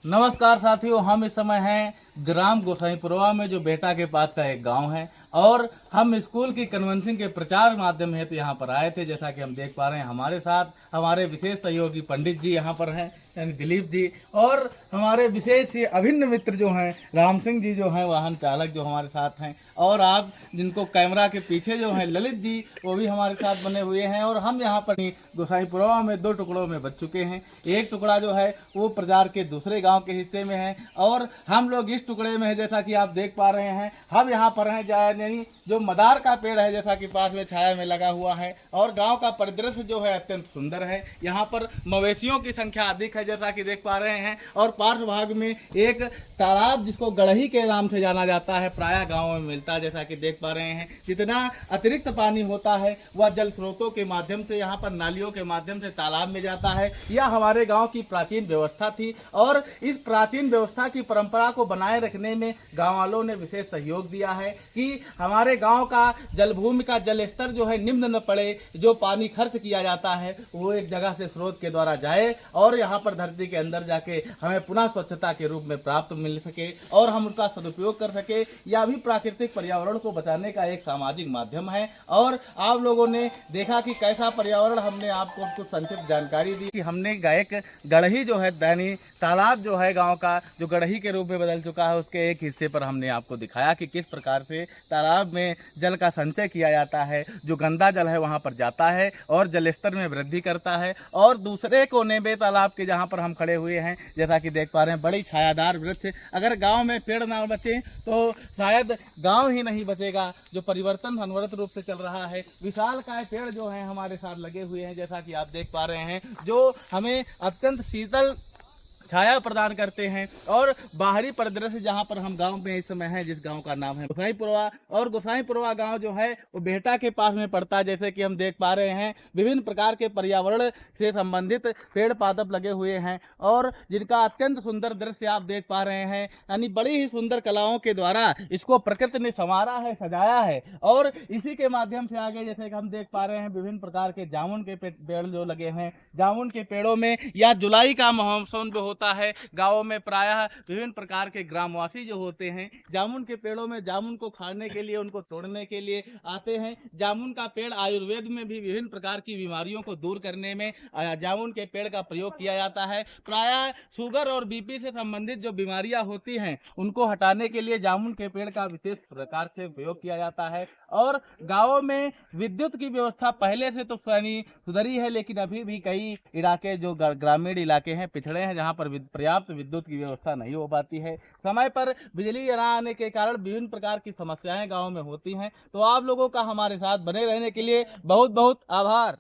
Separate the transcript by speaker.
Speaker 1: नमस्कार साथियों, हम इस समय हैं ग्राम गोसाईपुरवा में, जो बेहटा के पास का एक गांव है। और हम स्कूल की कन्वेंसिंग के प्रचार माध्यम हेतु यहाँ पर आए थे। जैसा कि हम देख पा रहे हैं, हमारे साथ हमारे विशेष सहयोगी पंडित जी यहाँ पर हैं, यानी दिलीप जी, और हमारे विशेष ये अभिन्न मित्र जो हैं राम सिंह जी, जो हैं वाहन चालक, जो हमारे साथ हैं। और आप जिनको कैमरा के पीछे जो हैं ललित जी, वो भी हमारे साथ बने हुए हैं। और हम यहाँ पर गोसाईपुरवा में 2 टुकड़ों में बच चुके हैं। एक टुकड़ा जो है वो प्रचार के दूसरे गांव के हिस्से में है, और हम लोग इस टुकड़े में है। जैसा कि आप देख पा रहे हैं, हम यहाँ पर हैं यानी जो मदार का पेड़ है, जैसा कि पास में छाया में लगा हुआ है। और गांव का परिदृश्य जो है अत्यंत सुंदर है। यहाँ पर मवेशियों की संख्या अधिक है, जैसा कि देख पा रहे हैं। और पार्श्व भाग में एक तालाब, जिसको गड़ही के नाम से जाना जाता है, प्रायः गाँव में मिलता है। जैसा कि देख पा रहे हैं, जितना अतिरिक्त पानी होता है वह जल स्रोतों के माध्यम से, यहाँ पर नालियों के माध्यम से तालाब में जाता है। यह हमारे गांव की प्राचीन व्यवस्था थी, और इस प्राचीन व्यवस्था की परंपरा को बनाए रखने में गांव वालों ने विशेष सहयोग दिया है कि हमारे गांव का जलभूमि का जल स्तर जो है निम्न न पड़े। जो पानी खर्च किया जाता है वो एक जगह से स्रोत के द्वारा जाए और यहाँ पर धरती के अंदर जाके हमें पुनः स्वच्छता के रूप में प्राप्त मिल सके, और हम उसका सदुपयोग कर सके। यह भी प्राकृतिक पर्यावरण को बचाने का एक सामाजिक माध्यम है। और आप लोगों ने देखा कि कैसा पर्यावरण, हमने आपको कुछ संक्षिप्त जानकारी दी कि हमने एक गड़ही जो है, यानी तालाब जो है गांव का, जो गड़ही के रूप में बदल चुका है, उसके एक हिस्से पर हमने आपको दिखाया कि किस प्रकार से तालाब में जल का संचय किया जाता है। जो गंदा जल है वहां पर जाता है और जल स्तर में वृद्धि करता है। और दूसरे कोने में तालाब के जहां पर हम खड़े हुए हैं, जैसा कि देख पा रहे हैं, बड़ी छायादार वृक्ष। अगर गांव में पेड़ ना बचे तो शायद गांव ही नहीं बचेगा। जो परिवर्तन अनवरत रूप से चल रहा है, विशालकाय पेड़ जो हैं हमारे साथ लगे हुए हैं, जैसा कि आप देख पा रहे हैं, जो हमें अत्यंत शीतल छाया प्रदान करते हैं। और बाहरी परिदृश्य जहां पर हम गांव में इस समय हैं, जिस गांव का नाम है गोसाईपुरवा, और गोसाईपुरवा गांव जो है वो बेहटा के पास में पड़ता है। जैसे कि हम देख पा रहे हैं, विभिन्न प्रकार के पर्यावरण से संबंधित पेड़ पादप लगे हुए हैं, और जिनका अत्यंत सुंदर दृश्य आप देख पा रहे हैं। यानी बड़ी ही सुंदर कलाओं के द्वारा इसको प्रकृति ने संवारा है, सजाया है। और इसी के माध्यम से आगे, जैसे कि हम देख पा रहे हैं, विभिन्न प्रकार के जामुन के पेड़ जो लगे हैं। जामुन के पेड़ों में या जुलाई का मौसम जो होता है, गाँवों में प्रायः विभिन्न प्रकार के ग्रामवासी जो होते हैं, जामुन के पेड़ों में जामुन को खाने के लिए, उनको तोड़ने के लिए आते हैं। जामुन का पेड़ आयुर्वेद में भी विभिन्न प्रकार की बीमारियों को दूर करने में जामुन के पेड़ का प्रयोग किया जाता है। प्रायः शुगर और बीपी से संबंधित जो बीमारियां होती हैं, उनको हटाने के लिए जामुन के पेड़ का विशेष प्रकार से उपयोग किया जाता है। और गाँवों में विद्युत की व्यवस्था पहले से तो सुधरी है, लेकिन अभी भी कई इलाके जो ग्रामीण इलाके हैं, पिछड़े हैं, जहाँ पर पर्याप्त विद्युत की व्यवस्था नहीं हो पाती है। समय पर बिजली न आने के कारण विभिन्न प्रकार की समस्याएं गाँव में होती हैं। तो आप लोगों का हमारे साथ बने रहने के लिए बहुत बहुत आभार।